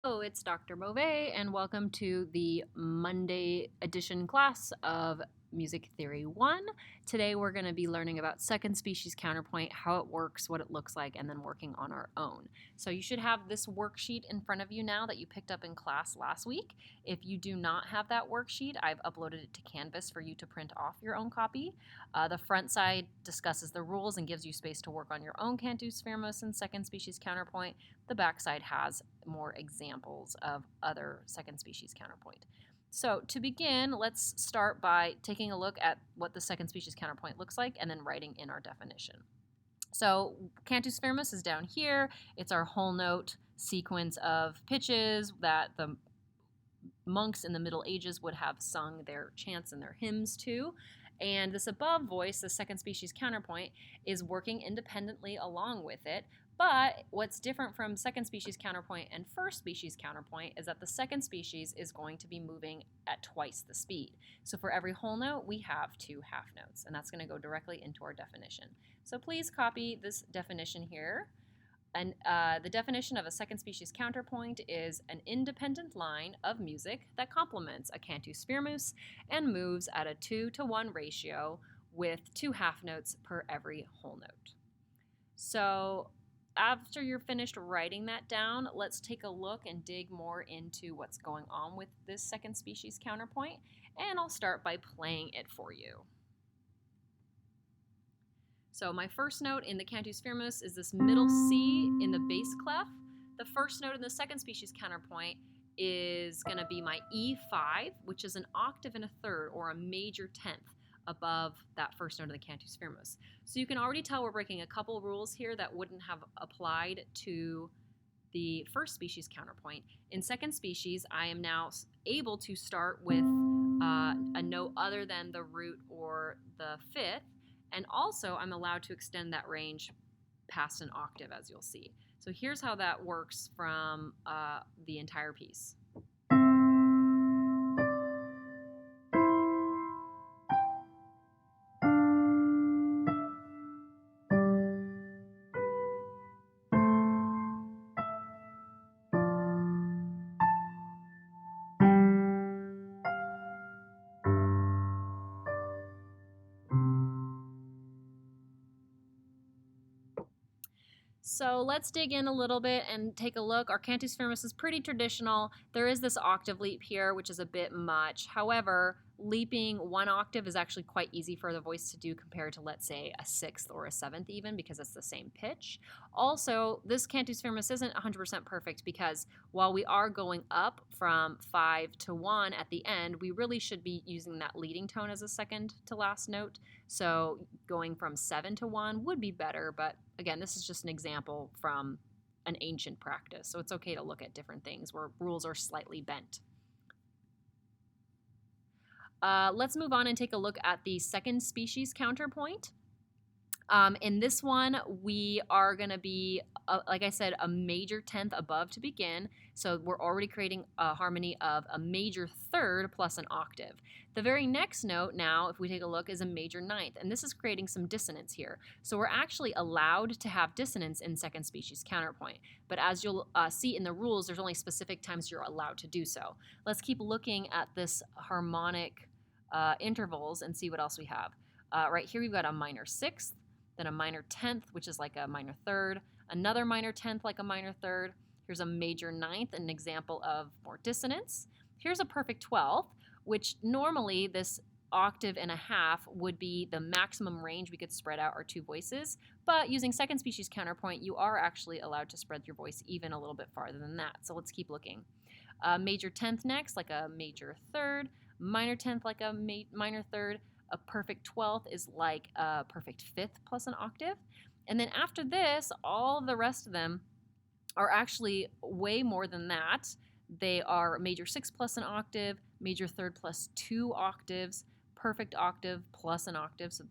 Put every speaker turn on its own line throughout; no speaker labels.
Hello, it's Dr. Beauvais, and welcome to the Monday edition class of Music Theory 1. Today we're going to be learning about second species counterpoint, how it works, what it looks like, and then working on our own. So you should have this worksheet in front of you now that you picked up in class last week. If you do not have that worksheet, I've uploaded it to Canvas for you to print off your own copy. The front side discusses the rules and gives you space to work on your own cantus firmus and second species counterpoint. The back side has more examples of other second species counterpoint. So to begin, let's start by taking a look at what the second species counterpoint looks like and then writing in our definition. So cantus firmus is down here. It's our whole note sequence of pitches that the monks in the Middle Ages would have sung their chants and their hymns to. And this above voice, the second species counterpoint, is working independently along with it. But what's different from second species counterpoint and first species counterpoint is that the second species is going to be moving at twice the speed. So for every whole note, we have two half notes, and that's going to go directly into our definition. So please copy this definition here. And the definition of a second species counterpoint is an independent line of music that complements a cantus firmus and moves at a 2-to-1 ratio with two half notes per every whole note. So after you're finished writing that down, let's take a look and dig more into what's going on with this second species counterpoint, and I'll start by playing it for you. So my first note in the cantus firmus is this middle C in the bass clef. The first note in the second species counterpoint is going to be my E5, which is an octave and a third, or a major 10th above that first note of the cantus firmus. So you can already tell we're breaking a couple rules here that wouldn't have applied to the first species counterpoint. In second species, I am now able to start with a note other than the root or the fifth, and also I'm allowed to extend that range past an octave, as you'll see. So here's how that works from the entire piece. So let's dig in a little bit and take a look. Our cantus firmus is pretty traditional. There is this octave leap here, which is a bit much. However, leaping one octave is actually quite easy for the voice to do compared to, let's say, a sixth or a seventh even, because it's the same pitch. Also, this cantus firmus isn't 100% perfect because while we are going up from 5 to 1 at the end, we really should be using that leading tone as a second to last note. So going from 7 to 1 would be better, but again, this is just an example from an ancient practice, so it's okay to look at different things where rules are slightly bent. Let's move on and take a look at the second species counterpoint. In this one, we are going to be, like I said, a major 10th above to begin. So we're already creating a harmony of a major third plus an octave. The very next note now, if we take a look, is a major ninth. And this is creating some dissonance here. So we're actually allowed to have dissonance in second species counterpoint. But as you'll see in the rules, there's only specific times you're allowed to do so. Let's keep looking at this harmonic intervals and see what else we have. Right here we've got a minor sixth, then a minor 10th, which is like a minor third, another minor 10th like a minor third. Here's a major ninth, an example of more dissonance. Here's a perfect 12th, which normally this octave and a half would be the maximum range we could spread out our two voices, but using second species counterpoint, you are actually allowed to spread your voice even a little bit farther than that. So let's keep looking. Major 10th next, like a major third, minor 10th like a minor third. A perfect 12th is like a perfect fifth plus an octave. And then after this, all the rest of them are actually way more than that. They are major sixth plus an octave, major third plus 2 octaves, perfect octave plus an octave. So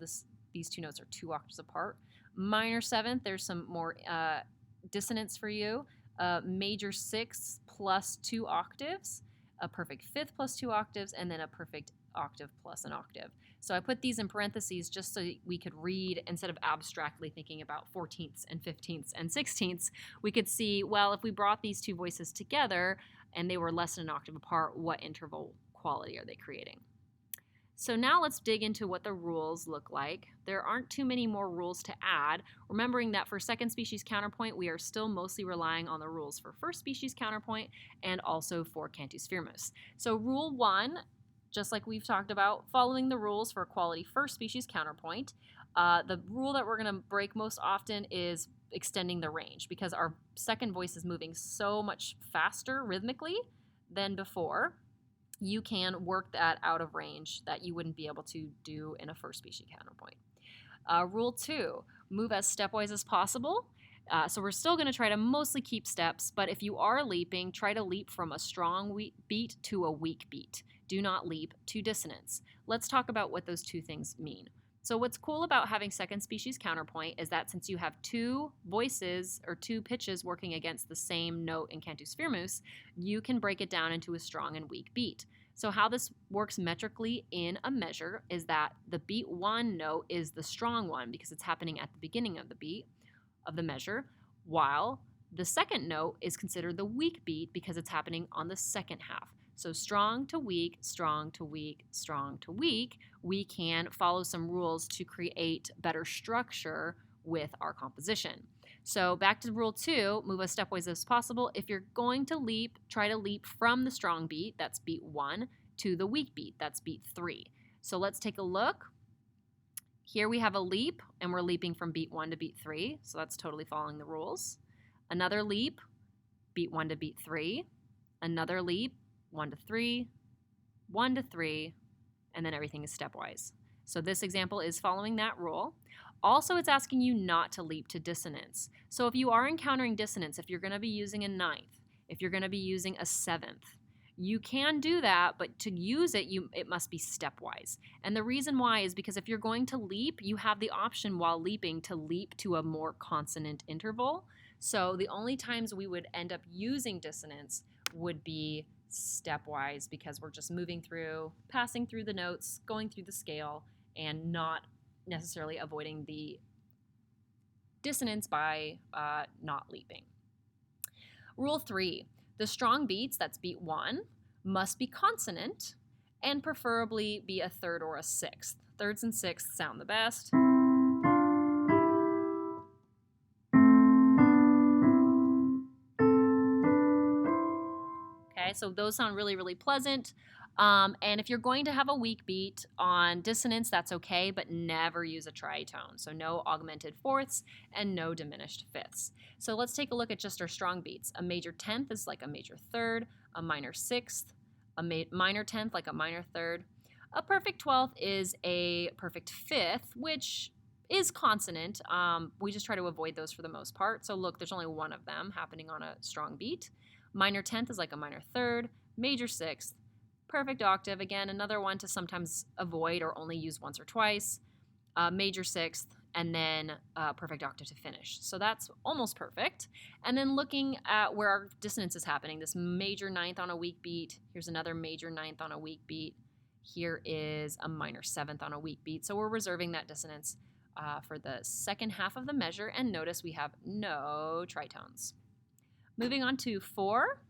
these two notes are 2 octaves apart. Minor seventh, there's some more dissonance for you. Major sixth plus 2 octaves, a perfect fifth plus 2 octaves, and then a perfect octave plus an octave. So I put these in parentheses just so we could read, instead of abstractly thinking about 14ths and 15ths and 16ths, we could see, well, if we brought these two voices together and they were less than an octave apart, what interval quality are they creating? So now let's dig into what the rules look like. There aren't too many more rules to add, remembering that for second species counterpoint, we are still mostly relying on the rules for first species counterpoint and also for cantus firmus. So rule 1, just like we've talked about, following the rules for quality first species counterpoint, the rule that we're going to break most often is extending the range, because our second voice is moving so much faster rhythmically than before. You can work that out of range that you wouldn't be able to do in a first species counterpoint. Rule 2, move as stepwise as possible. So we're still going to try to mostly keep steps, but if you are leaping, try to leap from a strong beat to a weak beat. Do not leap to dissonance. Let's talk about what those two things mean. So what's cool about having second species counterpoint is that since you have two voices or two pitches working against the same note in cantus firmus, you can break it down into a strong and weak beat. So how this works metrically in a measure is that the beat 1 note is the strong one because it's happening at the beginning of the beat of the measure, while the second note is considered the weak beat because it's happening on the second half. So strong to weak, strong to weak, strong to weak, we can follow some rules to create better structure with our composition. So back to rule 2, move as stepwise as possible. If you're going to leap, try to leap from the strong beat, that's beat 1, to the weak beat, that's beat 3. So let's take a look. Here we have a leap, and we're leaping from beat 1 to beat 3, so that's totally following the rules. Another leap, beat 1 to beat 3. Another leap, 1 to 3, 1 to 3, and then everything is stepwise. So this example is following that rule. Also, it's asking you not to leap to dissonance. So if you are encountering dissonance, if you're going to be using a ninth, if you're going to be using a seventh, you can do that, but to use it, it must be stepwise. And the reason why is because if you're going to leap, you have the option while leaping to leap to a more consonant interval. So the only times we would end up using dissonance would be stepwise, because we're just moving through, passing through the notes, going through the scale, and not necessarily avoiding the dissonance by not leaping. Rule 3, the strong beats, that's beat 1, must be consonant and preferably be a third or a sixth. Thirds and sixths sound the best. So those sound really, really pleasant. And if you're going to have a weak beat on dissonance, that's okay, but never use a tritone. So no augmented fourths and no diminished fifths. So let's take a look at just our strong beats. A major 10th is like a major third, a minor 6th, a minor 10th like a minor third. A perfect 12th is a perfect 5th, which is consonant. We just try to avoid those for the most part. So look, there's only one of them happening on a strong beat. Minor 10th is like a minor third, major 6th, perfect octave, again, another one to sometimes avoid or only use once or twice, major 6th, and then perfect octave to finish. So that's almost perfect. And then looking at where our dissonance is happening, this major 9th on a weak beat, here's another major 9th on a weak beat, here is a minor 7th on a weak beat. So we're reserving that dissonance for the second half of the measure, and notice we have no tritones. Moving on to 4,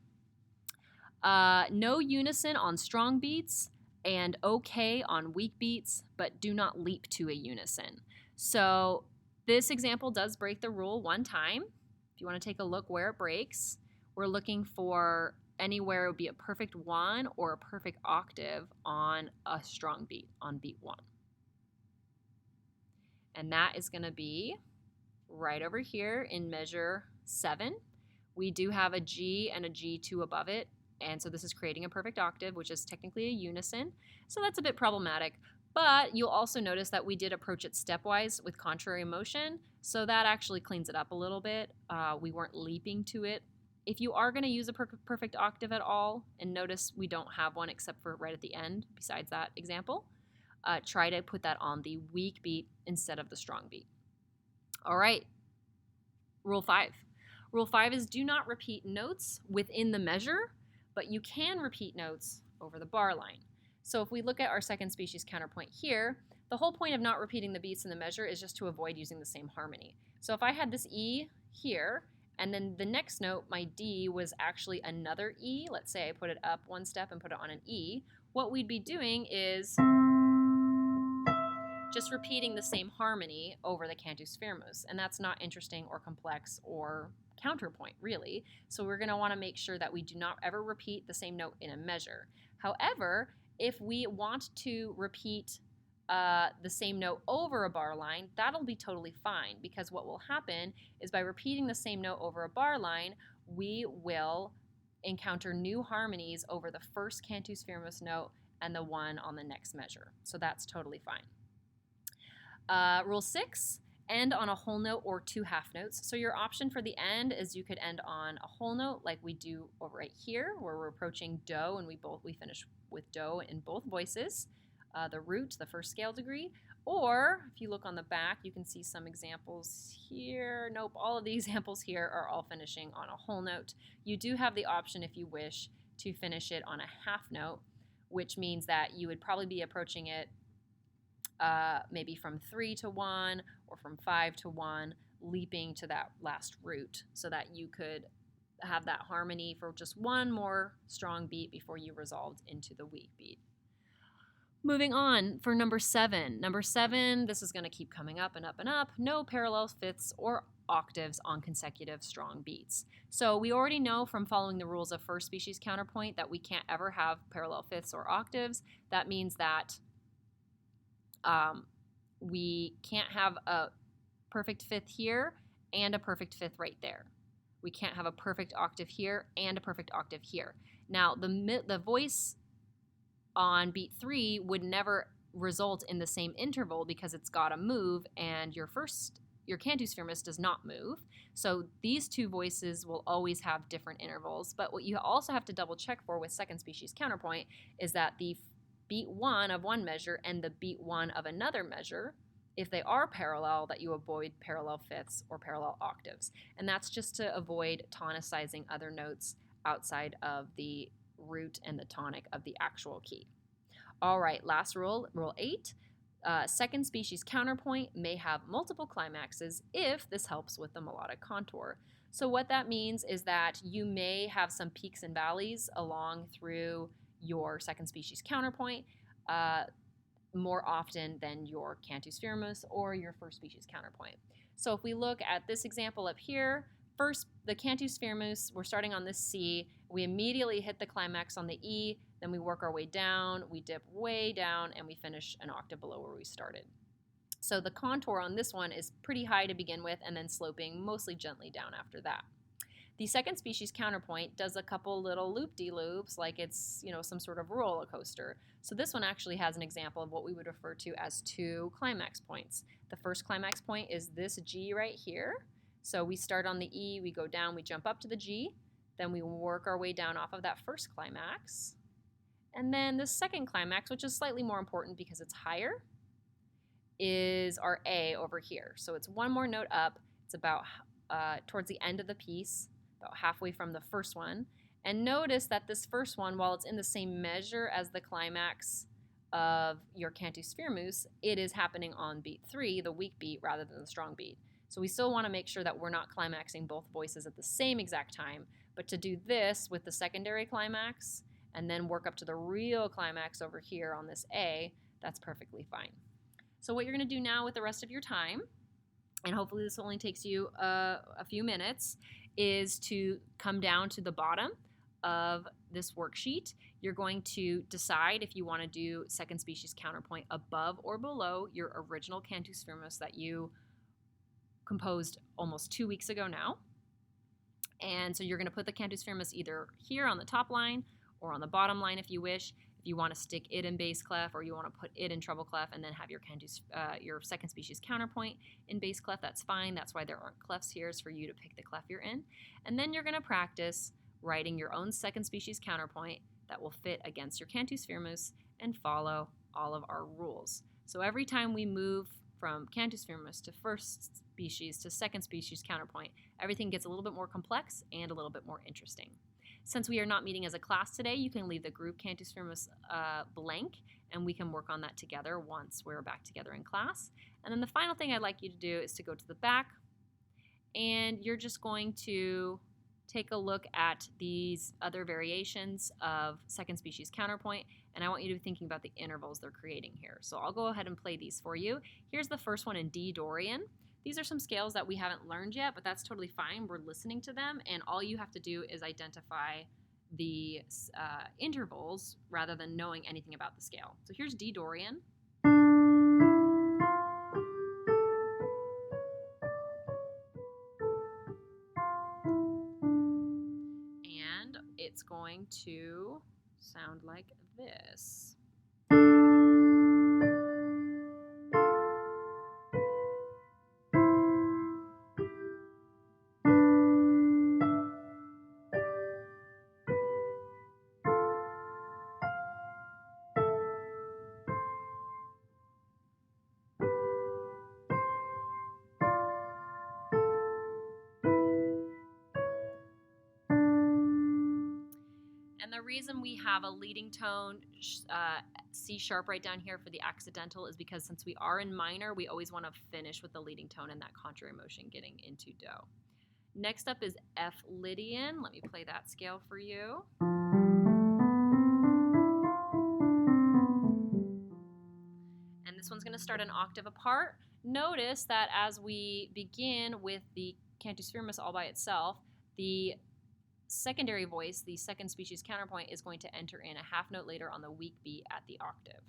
no unison on strong beats and okay on weak beats, but do not leap to a unison. So this example does break the rule one time. If you want to take a look where it breaks, we're looking for anywhere it would be a perfect 1 or a perfect octave on a strong beat, on beat 1. And that is going to be right over here in measure 7. We do have a G and a G2 above it, and so this is creating a perfect octave, which is technically a unison, so that's a bit problematic. But you'll also notice that we did approach it stepwise with contrary motion, so that actually cleans it up a little bit. We weren't leaping to it. If you are going to use a perfect octave at all, and notice we don't have one except for right at the end, besides that example, try to put that on the weak beat instead of the strong beat. All right, rule 5. Rule 5 is do not repeat notes within the measure, but you can repeat notes over the bar line. So if we look at our second species counterpoint here, the whole point of not repeating the beats in the measure is just to avoid using the same harmony. So if I had this E here, and then the next note, my D, was actually another E, let's say I put it up one step and put it on an E, what we'd be doing is just repeating the same harmony over the cantus firmus, and that's not interesting or complex or counterpoint, really. So we're going to want to make sure that we do not ever repeat the same note in a measure. However, if we want to repeat the same note over a bar line, that'll be totally fine, because what will happen is by repeating the same note over a bar line, we will encounter new harmonies over the first cantus firmus note and the one on the next measure. So that's totally fine. Rule 6, end on a whole note or two half notes. So your option for the end is you could end on a whole note like we do over right here, where we're approaching do, and we finish with do in both voices, the root, the first scale degree. Or if you look on the back, you can see some examples here. Nope, all of the examples here are all finishing on a whole note. You do have the option, if you wish, to finish it on a half note, which means that you would probably be approaching it maybe from 3 to 1 or from 5 to 1, leaping to that last root, so that you could have that harmony for just one more strong beat before you resolved into the weak beat. Moving on for number 7. Number 7, this is going to keep coming up and up and up. No parallel fifths or octaves on consecutive strong beats. So we already know from following the rules of first species counterpoint that we can't ever have parallel fifths or octaves. That means that we can't have a perfect fifth here and a perfect fifth right there. We can't have a perfect octave here and a perfect octave here. Now, the voice on beat 3 would never result in the same interval because it's got to move, and your cantus firmus does not move. So these two voices will always have different intervals. But what you also have to double check for with second species counterpoint is that the beat 1 of one measure and the beat 1 of another measure, if they are parallel, that you avoid parallel fifths or parallel octaves. And that's just to avoid tonicizing other notes outside of the root and the tonic of the actual key. All right, last rule, rule 8. Second species counterpoint may have multiple climaxes if this helps with the melodic contour. So what that means is that you may have some peaks and valleys along through your second species counterpoint more often than your cantus firmus or your first species counterpoint. So if we look at this example up here, first the cantus firmus, we're starting on this C, we immediately hit the climax on the E, then we work our way down, we dip way down, and we finish an octave below where we started. So the contour on this one is pretty high to begin with and then sloping mostly gently down after that. The second species counterpoint does a couple little loop-de-loops like it's, some sort of roller coaster. So this one actually has an example of what we would refer to as two climax points. The first climax point is this G right here. So we start on the E, we go down, we jump up to the G, then we work our way down off of that first climax. And then the second climax, which is slightly more important because it's higher, is our A over here. So it's one more note up. It's about towards the end of the piece, about halfway from the first one. And notice that this first one, while it's in the same measure as the climax of your cantus firmus, it is happening on beat 3, the weak beat, rather than the strong beat. So we still want to make sure that we're not climaxing both voices at the same exact time, but to do this with the secondary climax and then work up to the real climax over here on this A, that's perfectly fine. So what you're going to do now with the rest of your time, and hopefully this only takes you a few minutes, is to come down to the bottom of this worksheet. You're going to decide if you want to do second species counterpoint above or below your original cantus firmus that you composed almost 2 weeks ago now. And so you're going to put the cantus firmus either here on the top line or on the bottom line if you wish. If you want to stick it in bass clef or you want to put it in treble clef and then have your second species counterpoint in bass clef, that's fine. That's why there aren't clefs here, is for you to pick the clef you're in. And then you're going to practice writing your own second species counterpoint that will fit against your cantus firmus and follow all of our rules. So every time we move from cantus firmus to first species to second species counterpoint, everything gets a little bit more complex and a little bit more interesting. Since we are not meeting as a class today, you can leave the group cantus firmus blank, and we can work on that together once we're back together in class. And then the final thing I'd like you to do is to go to the back, and you're just going to take a look at these other variations of second species counterpoint, and I want you to be thinking about the intervals they're creating here. So I'll go ahead and play these for you. Here's the first one in D Dorian. These are some scales that we haven't learned yet, but that's totally fine. We're listening to them, and all you have to do is identify the intervals rather than knowing anything about the scale. So here's D Dorian. And it's going to sound like this. And the reason we have a leading tone C sharp right down here for the accidental is because since we are in minor, we always want to finish with the leading tone and that contrary motion getting into do. Next up is F Lydian. Let me play that scale for you. And this one's going to start an octave apart. Notice that as we begin with the cantus firmus all by itself, the secondary voice, the second species counterpoint, is going to enter in a half note later on the weak beat at the octave.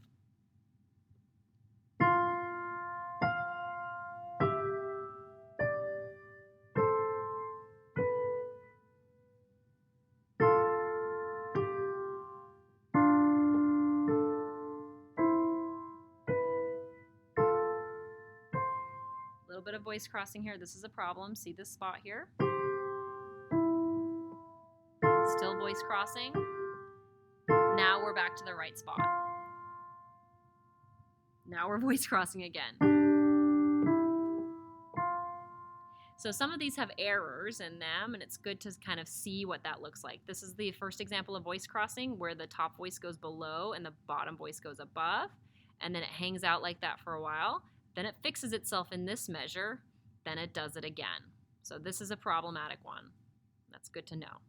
A little bit of voice crossing here. This is a problem. See this spot here? Still voice crossing. Now we're back to the right spot. Now we're voice crossing again. So some of these have errors in them, and it's good to kind of see what that looks like. This is the first example of voice crossing where the top voice goes below and the bottom voice goes above, and then it hangs out like that for a while. Then it fixes itself in this measure, then it does it again. So this is a problematic one. That's good to know.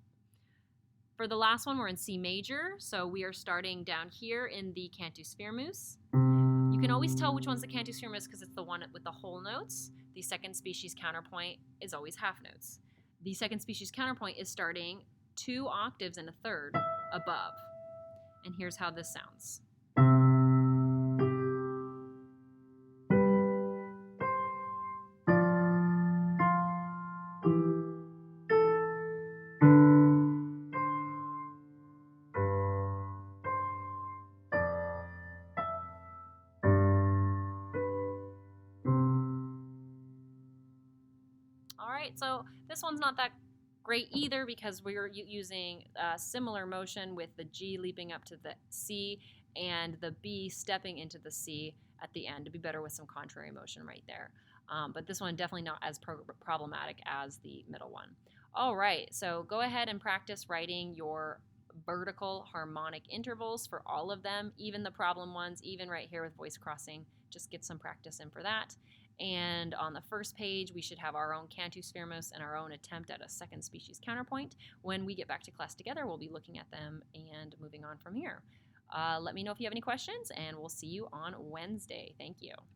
For the last one, we're in C major, so we are starting down here in the cantus firmus. You can always tell which one's the cantus firmus because it's the one with the whole notes. The second species counterpoint is always half notes. The second species counterpoint is starting 2 octaves and a third above. And here's how this sounds. All right, so this one's not that great either because we're using a similar motion with the G leaping up to the C and the B stepping into the C at the end. To be better with some contrary motion right there. But this one definitely not as problematic as the middle one. All right, so go ahead and practice writing your vertical harmonic intervals for all of them, even the problem ones, even right here with voice crossing. Just get some practice in for that. And on the first page, we should have our own cantus firmus and our own attempt at a second species counterpoint. When we get back to class together, we'll be looking at them and moving on from here. Let me know if you have any questions, and we'll see you on Wednesday. Thank you.